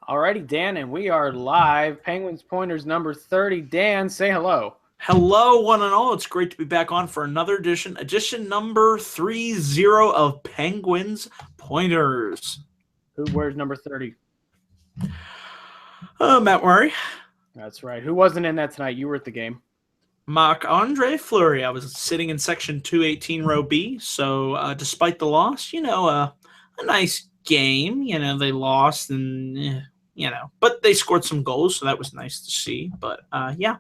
Alrighty, Dan, and we are live. Penguins Pointers number 30. Dan, say hello. Hello, one and all. It's great to be back on for another edition number 30 of Penguins Pointers. Who wears number 30? Matt Murray. That's right. Who wasn't in that tonight? You were at the game. Marc-Andre Fleury. I was sitting in section 218, row B. So despite the loss, a nice game. They lost and, but they scored some goals, so that was nice to see. But, yeah,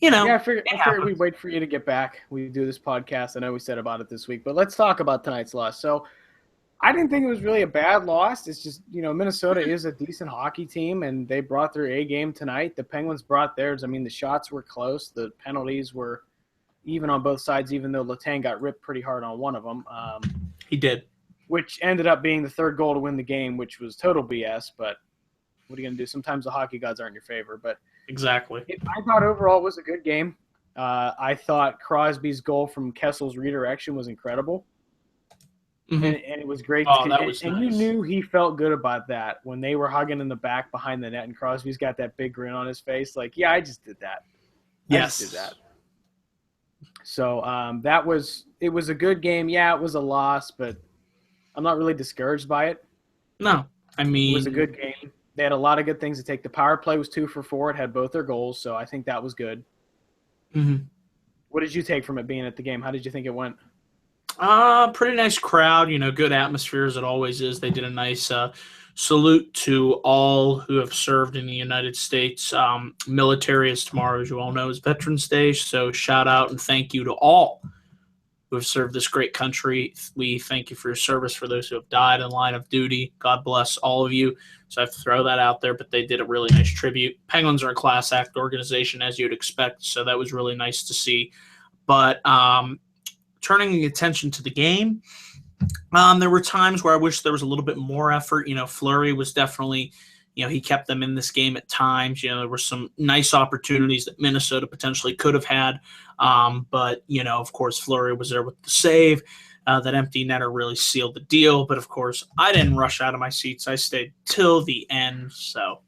I figured we'd wait for you to get back. We do this podcast. I know we said about it this week, but let's talk about tonight's loss. So I didn't think it was really a bad loss. It's just, Minnesota is a decent hockey team, and they brought their A game tonight. The Penguins brought theirs. I mean, the shots were close. The penalties were even on both sides, even though Letang got ripped pretty hard on one of them. He did. Which ended up being the third goal to win the game, which was total BS, but what are you going to do? Sometimes the hockey gods aren't in your favor. But exactly. I thought overall it was a good game. I thought Crosby's goal from Kessel's redirection was incredible. Mm-hmm. And it was great. Nice. You knew he felt good about that when they were hugging in the back behind the net, and Crosby's got that big grin on his face. Like, yeah, I just did that. Yes. I just did that. So it was a good game. Yeah, it was a loss, but I'm not really discouraged by it. No, I mean, it was a good game. They had a lot of good things to take. The power play was 2 for 4. It had both their goals, so I think that was good. Mm-hmm. What did you take from it being at the game? How did you think it went? Pretty nice crowd, good atmosphere as it always is. They did a nice salute to all who have served in the United States military, as tomorrow, as you all know, is Veterans Day. So shout out and thank you to all who have served this great country. We thank you for your service. For those who have died in line of duty, God bless all of you. So I have to throw that out there, but they did a really nice tribute. Penguins are a class act organization, as you'd expect, so that was really nice to see. But turning attention to the game, there were times where I wish there was a little bit more effort. Fleury was definitely, he kept them in this game at times. There were some nice opportunities that Minnesota potentially could have had. But, of course, Fleury was there with the save. That empty netter really sealed the deal. But, of course, I didn't rush out of my seats. I stayed till the end. So,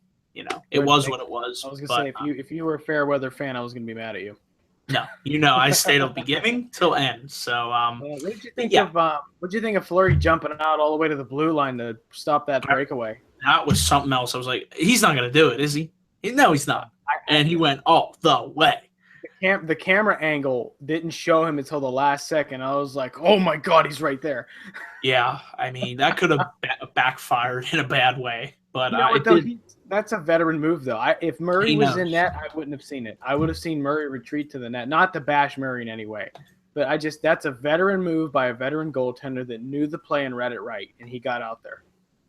it was what it was. I was going to say, if you were a fair weather fan, I was going to be mad at you. No, I stayed till beginning till end. So, what did you think of Fleury jumping out all the way to the blue line to stop that breakaway? That was something else. I was like, he's not going to do it, is he? No, he's not. And he went all the way. The camera angle didn't show him until the last second. I was like, oh, my God, he's right there. Yeah, I mean, that could have backfired in a bad way. But that's a veteran move, though. If Murray was in net, I wouldn't have seen it. I would have seen Murray retreat to the net. Not to bash Murray in any way. But that's a veteran move by a veteran goaltender that knew the play and read it right, and he got out there.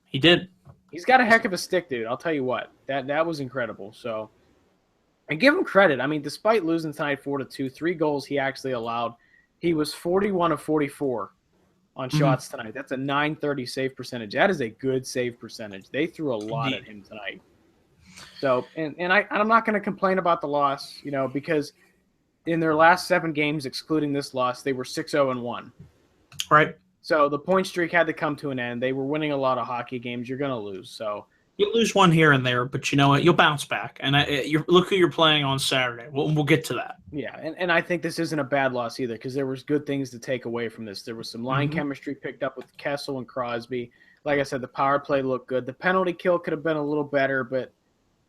He did. He's got a heck of a stick, dude. I'll tell you what. That was incredible. So, and give him credit. I mean, despite losing tonight 4-2, 3 goals he actually allowed, he was 41 of 44 on shots tonight. That's a .930 save percentage. That is a good save percentage. They threw a lot at him tonight. So, and I'm not going to complain about the loss, because in their last 7 games, excluding this loss, they were 6-0-1. Right. So the point streak had to come to an end. They were winning a lot of hockey games. You're going to lose. So you lose one here and there, but you know what? You'll bounce back. And look who you're playing on Saturday. We'll get to that. Yeah, and I think this isn't a bad loss either, because there was good things to take away from this. There was some line chemistry picked up with Kessel and Crosby. Like I said, the power play looked good. The penalty kill could have been a little better, but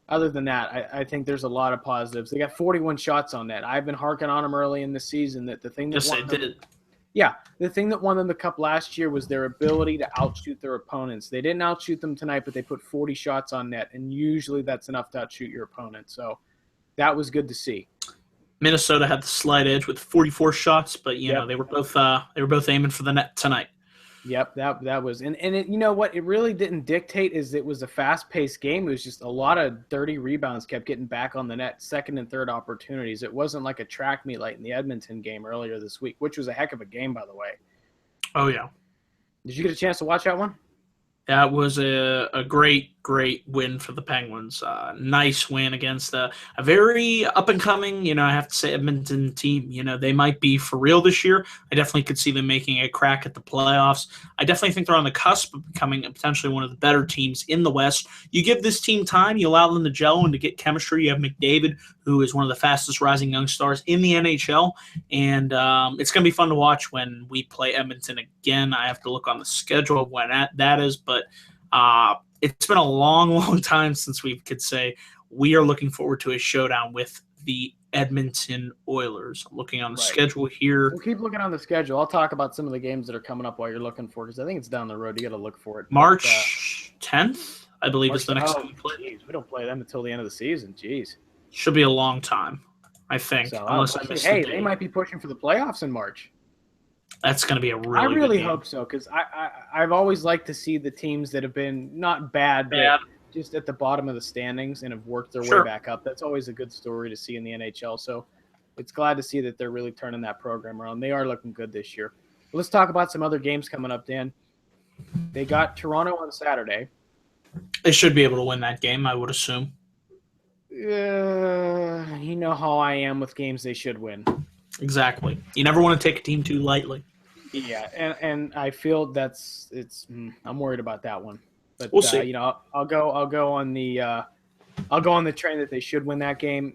other than that, I think there's a lot of positives. They got 41 shots on net. I've been harking on them early in the season that the thing that the thing that won them the cup last year was their ability to outshoot their opponents. They didn't outshoot them tonight, but they put 40 shots on net, and usually that's enough to outshoot your opponent. So that was good to see. Minnesota had the slight edge with 44 shots, but they were both aiming for the net tonight. Yep, that was, and it, you know what it really didn't dictate is it was a fast-paced game. It was just a lot of dirty rebounds kept getting back on the net, second and third opportunities. It wasn't like a track meet like in the Edmonton game earlier this week, which was a heck of a game, by the way. Oh yeah. Did you get a chance to watch that one? That was a great great win for the Penguins. Nice win against a very up-and-coming, I have to say, Edmonton team. They might be for real this year. I definitely could see them making a crack at the playoffs. I definitely think they're on the cusp of becoming potentially one of the better teams in the West. You give this team time, you allow them to gel and to get chemistry. You have McDavid, who is one of the fastest rising young stars in the NHL, and it's going to be fun to watch when we play Edmonton again. I have to look on the schedule of when that is, but it's been a long, long time since we could say we are looking forward to a showdown with the Edmonton Oilers. I'm looking on the schedule here. We'll keep looking on the schedule. I'll talk about some of the games that are coming up while you're looking for it, because I think it's down the road. You got to look for it. March 10th, I believe, is the next time we play. Geez, we don't play them until the end of the season. Jeez. Should be a long time, I think. So, unless I miss hey, they might be pushing for the playoffs in March. That's going to be a really I really good game. hope so, because I've always liked to see the teams that have been not bad, but just at the bottom of the standings and have worked their way back up. That's always a good story to see in the NHL. So it's glad to see that they're really turning that program around. They are looking good this year. Let's talk about some other games coming up, Dan. They got Toronto on Saturday. They should be able to win that game, I would assume. You know how I am with games they should win. Exactly. You never want to take a team too lightly. Yeah, and I feel I'm worried about that one. But we'll see. I'll go on the train that they should win that game.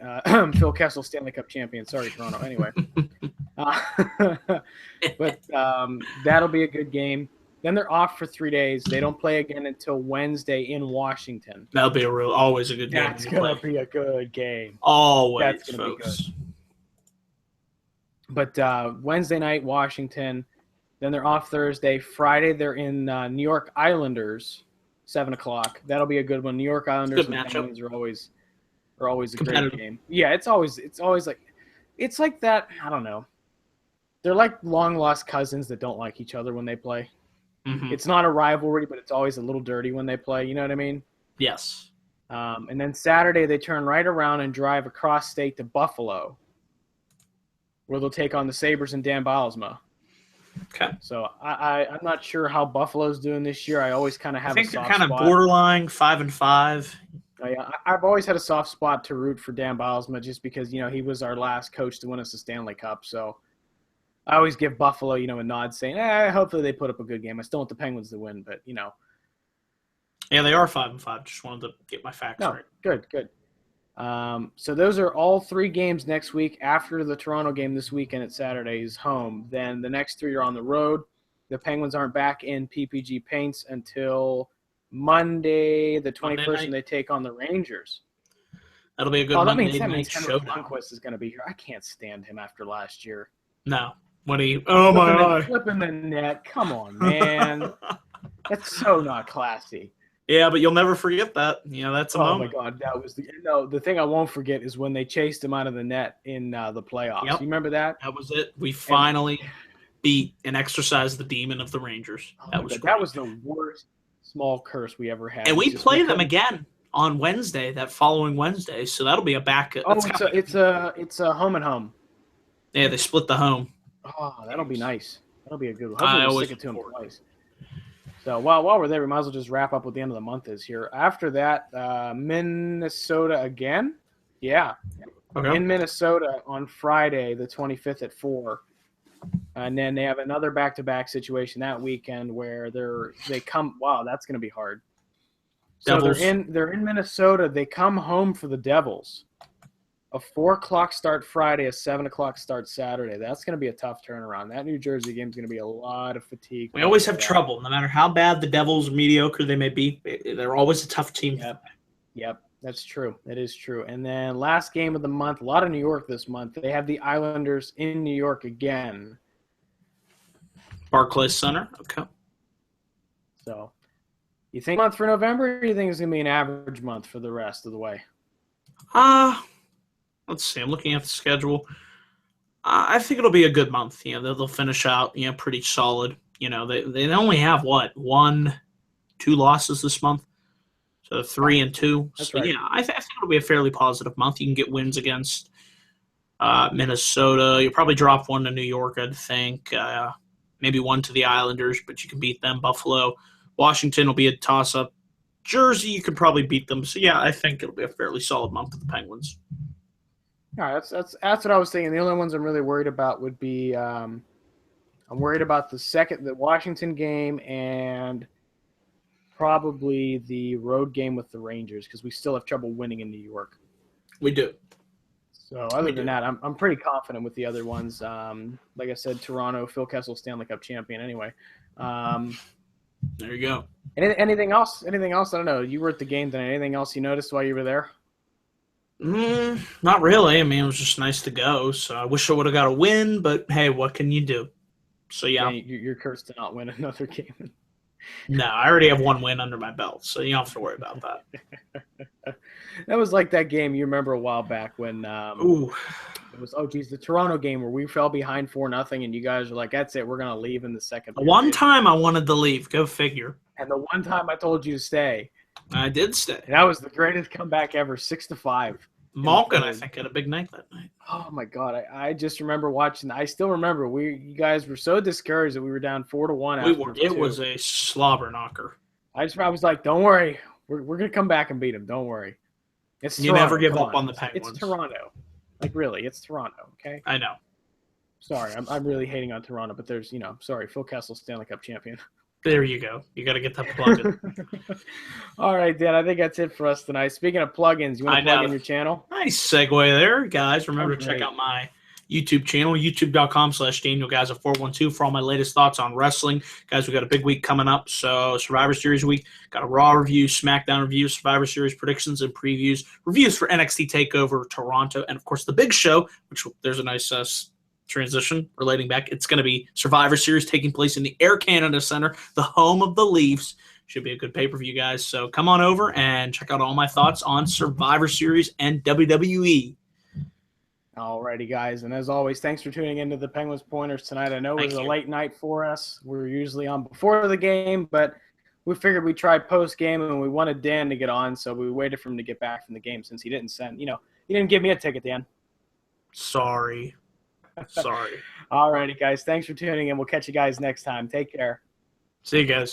Phil Kessel, Stanley Cup champion. Sorry, Toronto. Anyway, but that'll be a good game. Then they're off for 3 days. They don't play again until Wednesday in Washington. That'll be always a good game. That's gonna be a good game. Always, that's gonna be good. But Wednesday night, Washington. Then they're off Thursday. Friday, they're in New York Islanders, 7:00. That'll be a good one. New York Islanders and Penguins are always a great game. Yeah, it's always like that. I don't know. They're like long lost cousins that don't like each other when they play. Mm-hmm. It's not a rivalry, but it's always a little dirty when they play. You know what I mean? Yes. And then Saturday, they turn right around and drive across state to Buffalo, where they'll take on the Sabres and Dan Bylsma. Okay. So I'm not sure how Buffalo's doing this year. I always kind of have a soft spot. I think they're kind of borderline 5-5. I've always had a soft spot to root for Dan Bylsma just because, he was our last coach to win us the Stanley Cup. So I always give Buffalo, a nod saying, hopefully they put up a good game. I still want the Penguins to win, but, Yeah, they are 5-5. Just wanted to get my facts right. Good. So those are all 3 games next week. After the Toronto game this weekend at Saturday's home, then the next 3 are on the road. The Penguins aren't back in PPG Paints until Monday, the 21st, and they take on the Rangers. That'll be a good Monday night Henry showdown. Lundqvist is going to be here. I can't stand him after last year. No. Oh, my God. Flipping the net. Come on, man. That's so not classy. Yeah, but you'll never forget that. That's a moment. Oh, my God. That was the thing I won't forget is when they chased him out of the net in the playoffs. Yep. You remember that? That was it. We finally beat and exercised the demon of the Rangers. That was great. That was the worst small curse we ever had. And we play them again on Wednesday, that following Wednesday. So that'll be a back. It's a home and home. Yeah, they split the home. Oh, that'll be nice. That'll be a good one. Hopefully we'll stick it to them twice. So while we're there, we might as well just wrap up what the end of the month is here. After that, Minnesota again. Yeah. Okay. In Minnesota on Friday, the 25th at 4. And then they have another back-to-back situation that weekend where they come. Wow, that's going to be hard. Devils. So they're in Minnesota. They come home for the Devils. A 4:00 start Friday, a 7:00 start Saturday. That's going to be a tough turnaround. That New Jersey game is going to be a lot of fatigue. We always have trouble, no matter how bad the Devils or mediocre they may be. They're always a tough team. Yep, that's true. That is true. And then last game of the month, a lot of New York this month. They have the Islanders in New York again. Barclays Center. Okay. So, you think month for November, or do you think it's going to be an average month for the rest of the way? Let's see. I'm looking at the schedule. I think it'll be a good month. They'll finish out, pretty solid. They only have 1-2 losses this month, so 3-2. That's so right. Yeah, I think it'll be a fairly positive month. You can get wins against Minnesota. You'll probably drop one to New York, I think. Maybe one to the Islanders, but you can beat them. Buffalo, Washington will be a toss-up. Jersey, you could probably beat them. So yeah, I think it'll be a fairly solid month for the Penguins. All right, that's what I was thinking. The only ones I'm really worried about would be I'm worried about the Washington game, and probably the road game with the Rangers, because we still have trouble winning in New York. We do. So other than that, I'm pretty confident with the other ones. Like I said, Toronto, Phil Kessel, Stanley Cup champion. Anyway, there you go. Anything else? Anything else? I don't know. You were at the game tonight. Anything else you noticed while you were there? Not really. I mean, it was just nice to go. So I wish I would have got a win, but hey, what can you do? So yeah, you're cursed to not win another game. No, I already have one win under my belt, so you don't have to worry about that. That was like that game you remember a while back when it was the Toronto game where we fell behind 4-0, and you guys were like, "That's it, we're gonna leave in the second." The one time I wanted to leave, go figure. And the one time I told you to stay, I did stay. That was the greatest comeback ever, 6-5. Malkin, I think, had a big night that night. Oh my God! I just remember watching. I still remember you guys were so discouraged that we were down 4-1. It was a slobber knocker. I was like, "Don't worry, we're gonna come back and beat them. Don't worry." It's you Toronto. never give up on the Penguins. It's Toronto. Like really, it's Toronto. Okay. I know. Sorry, I'm really hating on Toronto, but there's sorry, Phil Kessel, Stanley Cup champion. There you go. You got to get that plugged in. All right, Dan. I think that's it for us tonight. Speaking of plugins, you want to plug in your channel? Nice segue there, guys. Remember to check out my YouTube channel, youtube.com/DanielGaza412 for all my latest thoughts on wrestling. Guys, we got a big week coming up. So Survivor Series week, got a Raw review, SmackDown review, Survivor Series predictions and previews, reviews for NXT TakeOver Toronto, and of course the big show, which there's a nice transition relating back. It's going to be Survivor Series taking place in the Air Canada Center, the home of the Leafs. Should be a good pay-per-view, guys. So come on over and check out all my thoughts on Survivor Series and WWE. Alrighty, guys. And as always, thanks for tuning into the Penguins Pointers tonight. I know it was a late night for us. We're usually on before the game, but we figured we'd try post-game, and we wanted Dan to get on, so we waited for him to get back from the game since he didn't he didn't give me a ticket, Dan. Sorry. Alrighty, guys. Thanks for tuning in. We'll catch you guys next time. Take care. See you guys.